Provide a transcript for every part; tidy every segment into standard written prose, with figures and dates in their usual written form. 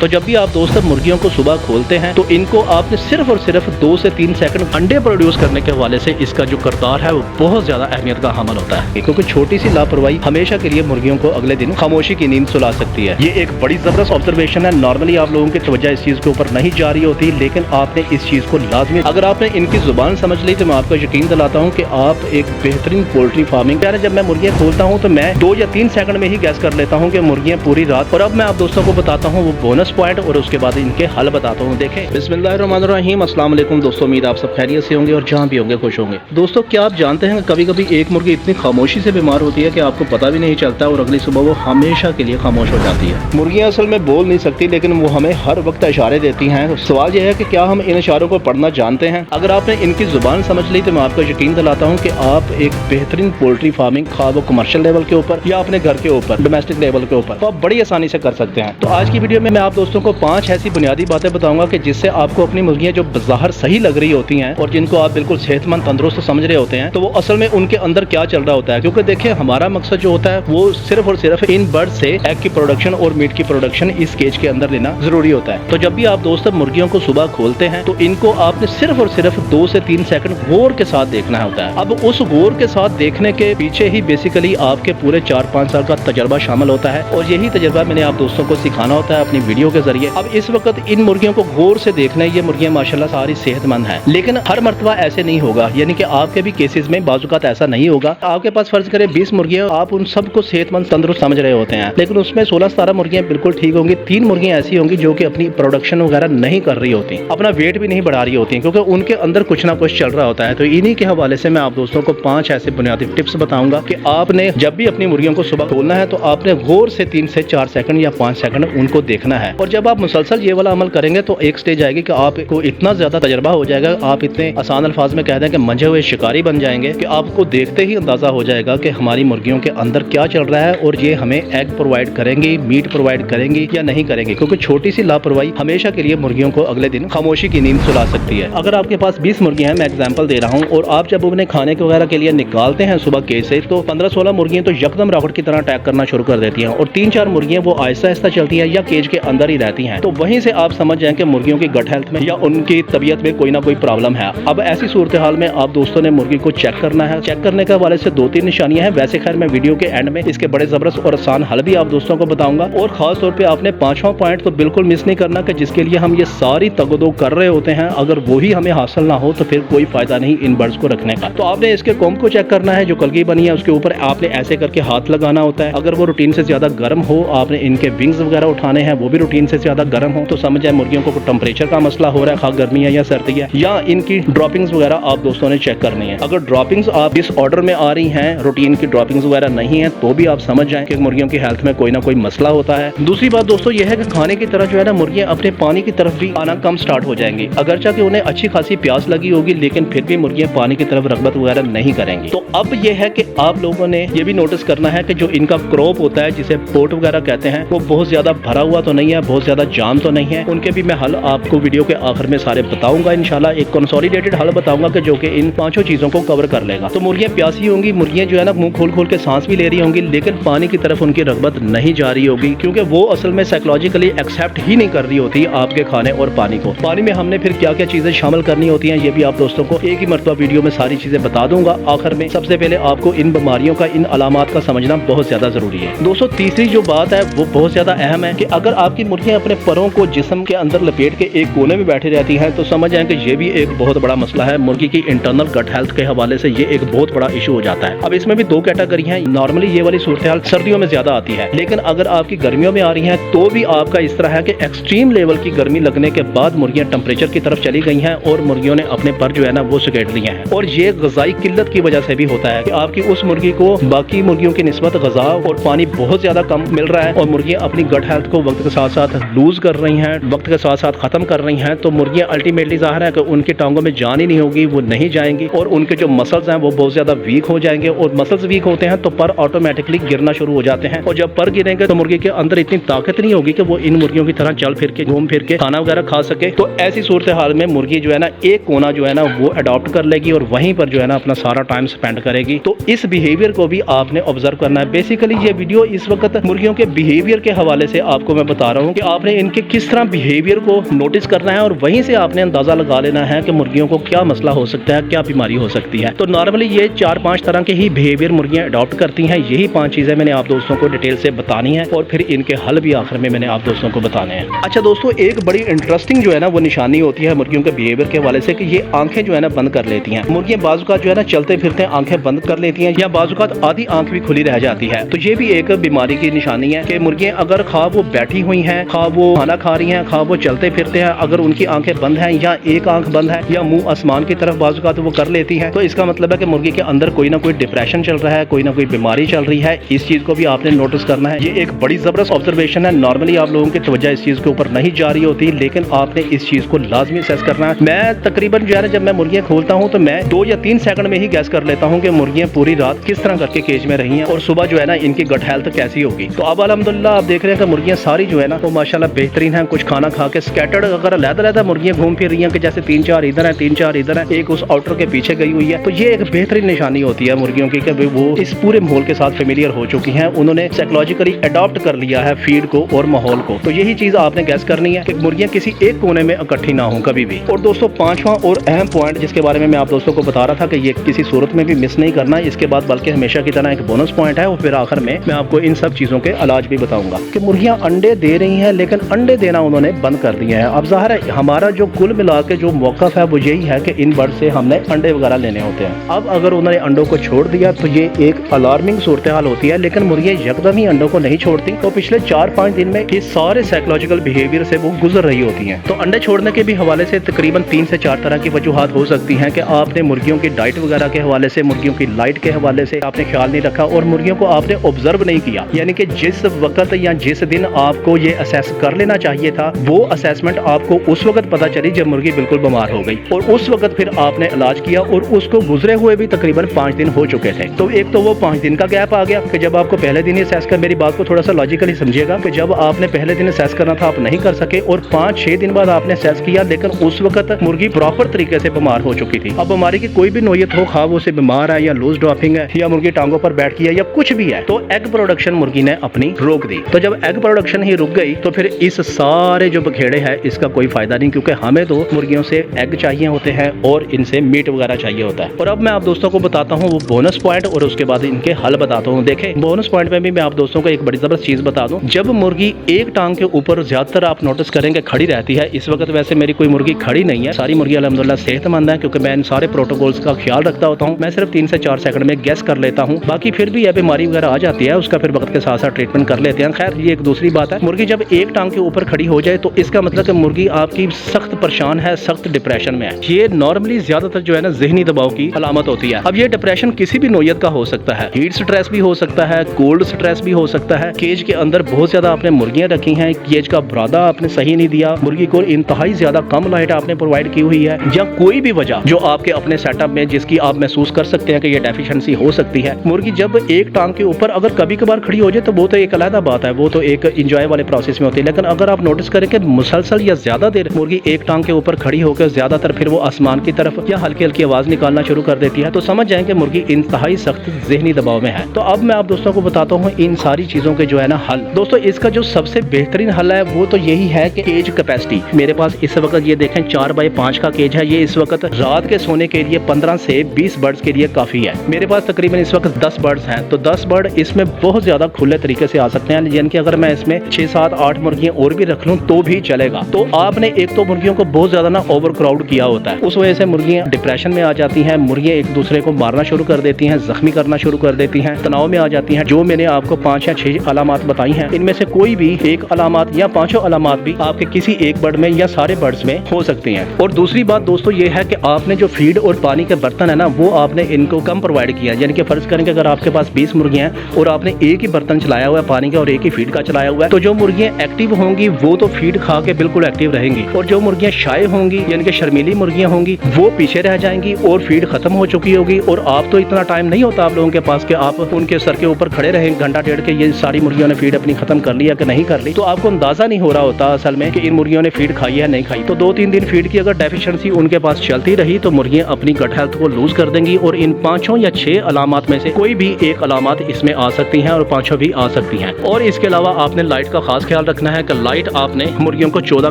तो जब भी आप दोस्तों मुर्गियों को सुबह खोलते हैं तो इनको आपने सिर्फ और सिर्फ 2 से 3 सेकंड अंडे प्रोड्यूस करने के हवाले से इसका जो करदार है वो बहुत ज्यादा अहमियत का हामिल होता है, क्योंकि छोटी सी लापरवाही हमेशा के लिए मुर्गियों को अगले दिन खामोशी की नींद सुला सकती है। ये एक बड़ी जबरदस्त ऑब्जर्वेशन है। नॉर्मली आप लोगों की तवज्जो इस चीज के ऊपर नहीं जा रही होती, लेकिन आपने इस चीज को लाजमी, अगर आपने इनकी जुबान समझ ली तो मैं आपको यकीन दिलाता हूँ कि आप एक बेहतरीन पोल्ट्री फार्मिंग। जब मैं मुर्गियां खोलता हूँ तो मैं 2 या 3 सेकंड में ही गैस कर लेता हूँ कि मुर्गियां पूरी रात। और अब मैं आप दोस्तों को बताता हूँ वो बोनस पॉइंट और उसके बाद इनके हल बताता हूँ। देखें, बिस्मिल्लाहिर्रहमानिर्रहीम, अस्सलाम वालेकुम दोस्तों, उम्मीद आप सब खैरियत से होंगे और जहाँ भी होंगे खुश होंगे। दोस्तों, क्या आप जानते हैं कभी कभी एक मुर्गी इतनी खामोशी से बीमार होती है कि आपको पता भी नहीं चलता और अगली सुबह वो हमेशा के लिए खामोश हो जाती है। मुर्गियां असल में बोल नहीं सकती, लेकिन वो हमें हर वक्त इशारे देती हैं। सवाल यह है कि क्या हम इन इशारों को पढ़ना जानते हैं? अगर आपने इनकी जुबान समझ ली तो मैं आपको यकीन दिलाता हूँ कि आप एक बेहतरीन पोल्ट्री फार्मिंग, खा वो कमर्शियल लेवल के ऊपर या अपने घर के ऊपर, डोमेस्टिक लेवल के ऊपर, तो आप बड़ी आसानी से कर सकते हैं। तो आज की वीडियो में मैं आप दोस्तों को 5 ऐसी बुनियादी बातें बताऊंगा कि जिससे आपको अपनी मुर्गियां जो बाहर सही लग रही होती हैं और जिनको आप बिल्कुल सेहतमंद, तंदुरुस्त समझ रहे होते हैं, तो वो असल में उनके अंदर क्या चल रहा होता है। क्योंकि देखिए, हमारा मकसद जो होता है वो सिर्फ और सिर्फ इन बर्ड से एग की प्रोडक्शन और मीट की प्रोडक्शन इस केज के अंदर लेना जरूरी होता है। तो जब भी आप दोस्तों मुर्गियों को सुबह खोलते हैं तो इनको आपने सिर्फ और सिर्फ 2 से 3 सेकंड गौर के साथ देखना होता है। अब उस गौर के साथ देखने के पीछे ही बेसिकली आपके पूरे 4-5 साल का तजर्बा शामिल होता है और यही तजर्बा मैंने आप दोस्तों को सिखाना होता है अपनी वीडियो के जरिए। अब इस वक्त इन मुर्गियों को गौर से देखना है। ये मुर्गियां माशाल्लाह सारी सेहतमंद हैं, लेकिन हर मर्तबा ऐसे नहीं होगा, यानी कि आपके भी केसेस में बाजुकात ऐसा नहीं होगा। आपके पास फर्ज करें 20 मुर्गियां, आप उन सबको सेहतमंद, तंदुरुस्त समझ रहे होते हैं, लेकिन उसमें 16-17 मुर्गियां बिल्कुल ठीक होंगी। 3 मुर्गियां ऐसी होंगी जो कि अपनी प्रोडक्शन वगैरह नहीं कर रही होती, अपना वेट भी नहीं बढ़ा रही होती, क्योंकि उनके अंदर कुछ ना कुछ चल रहा होता है। तो इन्हीं के हवाले से मैं आप दोस्तों को 5 ऐसे बुनियादी टिप्स बताऊंगा कि आपने जब भी अपनी मुर्गियों को सुबह खोलना है तो आपने गौर से 3 से 4 सेकंड या 5 सेकंड उनको देखना है। और जब आप मुसलसल ये वाला अमल करेंगे तो एक स्टेज आएगी कि आपको इतना ज्यादा तजर्बा हो जाएगा, आप इतने आसान अल्फाज में कह दें कि मंझे हुए शिकारी बन जाएंगे कि आपको देखते ही अंदाजा हो जाएगा कि हमारी मुर्गियों के अंदर क्या चल रहा है और ये हमें एग प्रोवाइड करेंगी, मीट प्रोवाइड करेंगी या नहीं करेंगी। क्योंकि छोटी सी लापरवाही हमेशा के लिए मुर्गियों को अगले दिन खामोशी की नींद सुला सकती है। अगर आपके पास 20 मुर्गियां हैं, मैं एग्जांपल दे रहा हूं, और आप जब उन्हें खाने के वगैरह के लिए निकालते हैं सुबह केज से, तो 15-16 मुर्गियां तो यकदम रॉकेट की तरह अटैक करना शुरू कर देती हैं और 3-4 मुर्गियां वो आहिस्ता आहिस्ता चलती हैं या केज के अंदर ही रहती हैं। तो वहीं से आप समझ जाएं कि मुर्गियों की गट हेल्थ में या उनकी तबीयत में कोई ना कोई प्रॉब्लम है। अब ऐसी सूरत हाल में आप दोस्तों ने मुर्गी को चेक करना है। चेक करने के हवाले से 2-3 निशानियां हैं। वैसे खैर मैं वीडियो के एंड में इसके बड़े जबरदस्त और आसान हल भी आप दोस्तों को बताऊंगा, और खास तौर पे आपने 5वां पॉइंट तो बिल्कुल मिस नहीं करना कि जिसके लिए हम ये सारी तगदो कर रहे होते हैं। अगर वही हमें हासिल ना हो तो फिर कोई फायदा नहीं इन बर्ड्स को रखने का। तो आपने इसके कोम को चेक करना है, जो कलगी बनी है उसके ऊपर आपने ऐसे करके हाथ लगाना होता है। अगर वो रूटीन से ज्यादा गर्म हो, आपने इनके विंग्स वगैरह उठाने हैं, वो भी रूटीन से ज्यादा गर्म हो, तो समझ जाए मुर्गियों को टेम्परेचर का मसला हो रहा है, खा गर्मी है या सर्दी है, या इनकी ड्रॉपिंग्स वगैरह आप दोस्तों ने चेक करनी है। अगर ड्रॉपिंग्स आप इस ऑर्डर में आ रही हैं, रूटीन की ड्रॉपिंग्स वगैरह नहीं है, तो भी आप समझ जाएं कि मुर्गियों की हेल्थ में कोई ना कोई मसला होता है। दूसरी बात दोस्तों यह है कि खाने की तरफ जो है ना, मुर्गियां अपने पानी की तरफ भी आना कम स्टार्ट हो जाएंगी। अगरचे कि उन्हें अच्छी खासी प्यास लगी होगी, लेकिन फिर भी मुर्गियां पानी की तरफ रगबत वगैरह नहीं करेंगी। तो अब यह है कि आप लोगों ने ये भी नोटिस करना है कि जो इनका क्रॉप होता है, जिसे पोट वगैरह कहते हैं, वो बहुत ज्यादा भरा हुआ तो नहीं है, बहुत ज्यादा जाम तो नहीं है। उनके भी मैं हल आपको वीडियो के आखिर में सारे बताऊंगा इंशाल्लाह। एक कंसोलिडेटेड हल बताऊंगा कि जो कि इन 5 चीजों को कवर कर लेगा। तो मुर्गियां प्यासी होंगी, मुर्गियां जो है ना मुंह खोल खोल के सांस भी ले रही होंगी, लेकिन पानी की तरफ उनकी रगबत नहीं जा रही होगी, क्योंकि वो असल में साइकोलॉजिकली एक्सेप्ट ही नहीं कर रही होती आपके खाने और पानी को। पानी में हमने फिर क्या क्या चीजें शामिल करनी होती हैं, ये भी आप दोस्तों को एक ही मरतबा वीडियो में सारी चीजें बता दूंगा आखिर में। सबसे पहले आपको इन बीमारियों का, इन अलामात का समझना बहुत ज्यादा जरूरी है। दोस्तों तीसरी जो बात है वो बहुत ज्यादा अहम है कि अगर आपकी मुर्गियां अपने परों को जिस्म के अंदर लपेट के एक कोने में बैठी रहती हैं, तो समझ जाएं कि ये भी एक बहुत बड़ा मसला है। मुर्गी की इंटरनल गट हेल्थ के हवाले से ये एक बहुत बड़ा इशू हो जाता है। अब इसमें भी 2 कैटेगरी हैं। नॉर्मली ये वाली सूरत हाल सर्दियों में ज्यादा आती है, लेकिन अगर आपकी गर्मियों में आ रही है तो भी आपका इस तरह है कि एक्सट्रीम लेवल की गर्मी लगने के बाद मुर्गियां टेम्परेचर की तरफ चली गई हैं और मुर्गियों ने अपने पर जो है ना वो सुकेट लिए हैं। और ये ग़िज़ाई किल्लत की वजह से भी होता है कि आपकी उस मुर्गी को बाकी मुर्गियों की निस्बत ग़िज़ा और पानी बहुत ज्यादा कम मिल रहा है और मुर्गियां अपनी गट हेल्थ को वक्त के साथ साथ लूज कर रही हैं, वक्त के साथ साथ खत्म कर रही हैं। तो मुर्गियां अल्टीमेटली ज़ाहिर है कि उनकी टांगों में जान ही नहीं होगी, वो नहीं जाएंगी और उनके जो मसल्स हैं वो बहुत ज्यादा वीक हो जाएंगे, और मसल्स वीक होते हैं तो पर ऑटोमेटिकली गिरना शुरू हो जाते हैं। और जब पर गिरेंगे तो मुर्गी के अंदर इतनी ताकत नहीं होगी कि वो इन मुर्गियों की तरह चल फिर के, घूम फिर के खाना वगैरह खा सके। तो ऐसी सूरत हाल में मुर्गी जो है ना एक कोना जो है ना वो अडॉप्ट कर लेगी और वहीं पर जो है ना अपना सारा टाइम स्पेंड करेगी। तो इस बिहेवियर को भी आपने ऑब्जर्व करना है। बेसिकली ये वीडियो इस वक्त मुर्गियों के बिहेवियर के हवाले से आपको मैं बता रहा हूँ हूँ कि आपने इनके किस तरह बिहेवियर को नोटिस करना है और वहीं से आपने अंदाजा लगा लेना है कि मुर्गियों को क्या मसला हो सकता है, क्या बीमारी हो सकती है। तो नॉर्मली ये 4-5 तरह के ही बिहेवियर मुर्गियां अडॉप्ट करती हैं। यही 5 चीजें मैंने आप दोस्तों को डिटेल से बतानी है और फिर इनके हल भी आखिर में मैंने आप दोस्तों को बताने हैं। अच्छा दोस्तों, एक बड़ी इंटरेस्टिंग जो है ना वो निशानी होती है मुर्गियों के बिहेवियर के हवाले से कि ये आंखें जो है ना बंद कर लेती हैं। मुर्गियां बाजुकात जो है ना चलते फिरते आंखें बंद कर लेती हैं या बाजुकात आधी आंख भी खुली रह जाती है। तो ये भी एक बीमारी की निशानी है कि मुर्गियां अगर खा वो बैठी हुई हैं, खा वो खाना खा रही हैं, खा वो चलते फिरते हैं, अगर उनकी आंखें बंद हैं या एक आंख बंद है या मुंह आसमान की तरफ बाजुकात वो कर लेती है, तो इसका मतलब है कि मुर्गी के अंदर कोई ना कोई डिप्रेशन चल रहा है, कोई ना कोई बीमारी चल रही है। इस चीज को भी आपने नोटिस करना है। ये एक बड़ी जबरदस्त ऑब्जर्वेशन है। नॉर्मली आप लोगों की तवज्जो इस चीज के ऊपर नहीं जा रही होती, लेकिन आपने इस चीज को लाजमी असेस करना है। मैं तकरीबन जो है ना जब मैं मुर्गियां खोलता हूं तो मैं 2 या 3 सेकंड में ही गैस कर लेता हूं कि मुर्गियां पूरी रात किस तरह करके केज में रही हैं और सुबह जो है ना इनकी गट हेल्थ कैसी होगी। तो अब अल्हम्दुलिल्लाह आप देख रहे हैं कि मुर्गियां सारी जो है ना वो माशाल्लाह बेहतरीन है। कुछ खाना खा के स्कैटर्ड अगर अलग-अलग मुर्गियां घूम फिर रही हैं कि जैसे 3-4 इधर है, 3-4 इधर है, एक उस आउटर के पीछे गई हुई है। तो ये एक बेहतरीन निशानी होती है मुर्गियों की कि वो इस पूरे माहौल के साथ फेमिलियर हो चुकी हैं। उन्होंने साइकोलॉजिकली अडॉप्ट कर लिया है फीड को और माहौल को। तो यही चीज आपने गैस करनी है कि मुर्गियां किसी एक कोने में इकट्ठी ना हो कभी भी। और दोस्तों 5वां और अहम पॉइंट जिसके बारे में मैं आप दोस्तों को बता रहा था कि ये किसी सूरत में भी मिस नहीं करना है इसके बाद, बल्कि हमेशा की तरह एक बोनस पॉइंट है और फिर आखिर में मैं आपको इन सब चीजों के इलाज भी बताऊंगा कि मुर्गियां अंडे दे रही हैं लेकिन अंडे देना उन्होंने बंद कर दिया है। अब ज़ाहिर है हमारा जो कुल मिला के जो मौक़िफ़ है वो यही है कि इन बर्ड से हमने अंडे वगैरह लेने होते हैं। अब अगर उन्होंने अंडों को छोड़ दिया तो ये एक अलार्मिंग सूरत हाल होती है, लेकिन मुर्गियां यकदम ही अंडों को नहीं छोड़ती। तो पिछले 4-5 दिन में ये सारे साइकोलॉजिकल बिहेवियर से वो गुजर रही होती हैं। तो अंडे छोड़ने के भी हवाले से तकरीबन 3 से 4 तरह की वजूहात हो सकती हैं कि आपने मुर्गियों की डाइट वगैरह के हवाले से, मुर्गियों की लाइट के हवाले से आपने ख्याल नहीं रखा और मुर्गियों को आपने ऑब्जर्व नहीं किया। यानी कि जिस वक्त या जिस दिन आपको ये असेस कर लेना चाहिए था वो असेसमेंट आपको उस वक्त पता चली जब मुर्गी बिल्कुल बीमार हो गई और उस वक्त फिर आपने इलाज किया और उसको गुजरे हुए भी तकरीबन 5 दिन हो चुके थे। तो एक तो वो 5 दिन का गैप आ गया कि जब आपको पहले दिन ही असेस कर, मेरी बात को थोड़ा सा लॉजिकली समझिएगा कि जब आपने पहले दिन असेस करना था आप नहीं कर सके और 5-6 दिन बाद आपने असेस किया, लेकिन उस वक्त मुर्गी प्रॉपर तरीके से बीमार हो चुकी थी। अब बीमारी की कोई भी नोयत हो, खा वो से बीमार है या लूज ड्रॉपिंग है या मुर्गी टांगों पर बैठ गई है या कुछ भी है, तो एग प्रोडक्शन मुर्गी ने अपनी रोक दी। तो जब एग प्रोडक्शन ही रुक गई तो फिर इस सारे जो बखेड़े है इसका कोई फायदा नहीं, क्योंकि हमें तो मुर्गियों से एग चाहिए होते हैं और इनसे मीट वगैरह चाहिए होता है। और अब मैं आप दोस्तों को बताता हूँ वो बोनस पॉइंट और उसके बाद इनके हल बताता हूँ। देखें, बोनस पॉइंट में भी मैं आप दोस्तों को एक बड़ी जबरदस्त चीज बता दूं। जब मुर्गी एक टांग के ऊपर ज्यादातर आप नोटिस करेंगे खड़ी रहती है, इस वक्त वैसे मेरी कोई मुर्गी खड़ी नहीं है, सारी मुर्गी अल्हम्दुलिल्लाह सेहतमंद है क्योंकि मैं इन सारे प्रोटोकॉल्स का ख्याल रखता होता हूँ। मैं सिर्फ 3 से 4 सेकंड में गैस कर लेता हूँ, बाकी फिर भी यह बीमारी वगैरह आ जाती है उसका फिर वक्त के साथ साथ ट्रीटमेंट कर लेते हैं। खैर ये एक दूसरी बात है। मुर्गी जब एक टांग के ऊपर खड़ी हो जाए तो इसका मतलब कि मुर्गी आपकी सख्त परेशान है, सख्त डिप्रेशन में है। ये नॉर्मली ज्यादातर जो है ना ज़हनी दबाव की अलामत होती है। अब ये डिप्रेशन किसी भी नोयत का हो सकता है, हीट स्ट्रेस भी हो सकता है, कोल्ड स्ट्रेस भी हो सकता है, केज के अंदर बहुत ज्यादा आपने मुर्गियां रखी हैं, केज का बुरादा आपने सही नहीं दिया, मुर्गी को इंतहाई ज्यादा कम लाइट आपने प्रोवाइड की हुई है, या कोई भी वजह जो आपके अपने सेटअप में जिसकी आप महसूस कर सकते हैं कि ये डेफिशिएंसी हो सकती है। मुर्गी जब एक टांग के ऊपर अगर कभी कभार खड़ी हो जाए तो वो तो एक अलग बात है, वो तो एक इंजॉय वाले प्रोसेस में होती है। लेकिन अगर आप नोटिस करें कि मुसलसल या ज्यादा देर मुर्गी एक टांग के ऊपर खड़ी होकर ज्यादातर फिर वो आसमान की तरफ या हल्की हल्की आवाज निकालना शुरू कर देती है, तो समझ जाएं कि मुर्गी इंतहाई सख्त ज़हनी दबाव में है। तो अब मैं आप दोस्तों को बताता हूँ इन सारी चीजों के जो है ना हल। दोस्तों इसका जो सबसे बेहतरीन हल है वो तो यही है कि केज कैपेसिटी। मेरे पास इस वक्त ये देखें 4x5 का केज है। ये इस वक्त रात के सोने के लिए 15 से 20 बर्ड्स के लिए काफी है। मेरे पास तकरीबन इस वक्त 10 बर्ड्स हैं, तो 10 बर्ड इसमें बहुत ज्यादा खुले तरीके से आ सकते हैं, यानी कि अगर मैं इसमें 6, 7, 8 मुर्गियां और भी रख लूं तो भी चलेगा। तो आपने एक तो मुर्गियों को बहुत ज्यादा ना ओवर क्राउड किया होता है, उस वजह से मुर्गियां डिप्रेशन में आ जाती हैं, मुर्गियां एक दूसरे को मारना शुरू कर देती हैं, जख्मी करना शुरू कर देती हैं, तनाव में आ जाती हैं। जो मैंने आपको 5 या 6 अलामात बताई हैं, इनमें से कोई भी एक अलामात या 5 अलामात भी आपके किसी एक बर्ड में या सारे बर्ड्स में हो सकती हैं। और दूसरी बात दोस्तों ये है कि आपने जो फीड और पानी के बर्तन है ना वो आपने इनको कम प्रोवाइड किया। यानी कि फर्ज करें कि अगर आपके पास 20 मुर्गियां हैं और आपने एक ही बर्तन चलाया हुआ है पानी का और एक ही फीड का चलाया हुआ है, तो जो मुर्गियां एक्टिव होंगी वो तो फीड खा के बिल्कुल एक्टिव रहेंगी, और जो मुर्गियां शाय होंगी यानी कि शर्मीली मुर्गियां होंगी वो पीछे रह जाएंगी और फीड खत्म हो चुकी होगी। और आप तो इतना टाइम नहीं होता आप लोगों के पास कि आप उनके सर के ऊपर खड़े रहें घंटा डेढ़ के ये सारी मुर्गियों ने फीड अपनी खत्म कर ली या कि नहीं कर ली, तो आपको अंदाजा नहीं हो रहा होता असल में कि इन मुर्गियों ने फीड खाई है नहीं खाई। तो 2-3 दिन फीड की अगर डेफिशिएंसी उनके पास चलती रही तो मुर्गियां अपनी गट हेल्थ को लूज कर देंगी और इन 5 या 6 अलामात में से कोई भी एक अलामात इसमें आ सकती हैं और 5 भी आ सकती हैं। और इसके अलावा आपने लाइट का खास ख्याल ख्याल रखना है कि लाइट आपने मुर्गियों को 14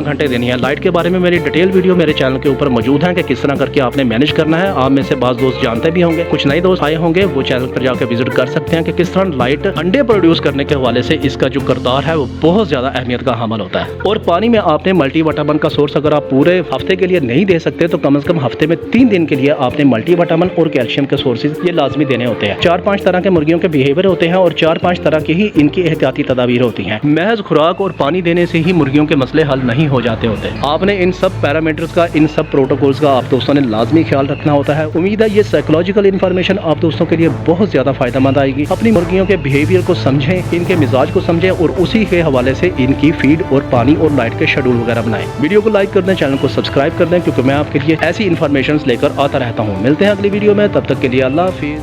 घंटे देनी है। लाइट के बारे में मेरी डिटेल वीडियो मेरे चैनल के ऊपर मौजूद है कि किस तरह करके आपने मैनेज करना है। आप में से बाज़ दोस्त जानते भी होंगे, कुछ नए दोस्त आए होंगे, वो चैनल पर जाकर विजिट कर सकते हैं कि किस तरह लाइट अंडे प्रोड्यूस करने के हवाले से इसका जो किरदार है वो बहुत ज्यादा अहमियत का हामिल होता है। और पानी में आपने मल्टी विटामिन का सोर्स अगर आप पूरे हफ्ते के लिए नहीं दे सकते तो कम से कम हफ्ते में 3 दिन के लिए आपने मल्टी विटामिन और कैल्शियम के सोर्सेज ये लाजमी देने होते हैं। 4-5 तरह के मुर्गियों के बिहेवियर होते हैं और 4-5 तरह की ही इनकी एहतियाती तदाबीर होती हैं। महज खुराक और पानी देने से ही मुर्गियों के मसले हल नहीं हो जाते होते। आपने इन सब पैरामीटर्स का, इन सब प्रोटोकॉल्स का आप दोस्तों ने लाजमी ख्याल रखना होता है। उम्मीद है ये साइकोलॉजिकल इन्फॉर्मेशन आप दोस्तों के लिए बहुत ज्यादा फायदेमंद आएगी। अपनी मुर्गियों के बिहेवियर को समझें, इनके मिजाज को समझें और उसी के हवाले से इनकी फीड और पानी और लाइट के शेड्यूल वगैरह बनाएं। वीडियो को लाइक कर दें, चैनल को सब्सक्राइब कर दें, क्योंकि मैं आपके लिए ऐसी इन्फॉर्मेशन लेकर आता रहता हूँ। मिलते हैं अगली वीडियो में, तब तक के लिए अल्लाह हाफिज़।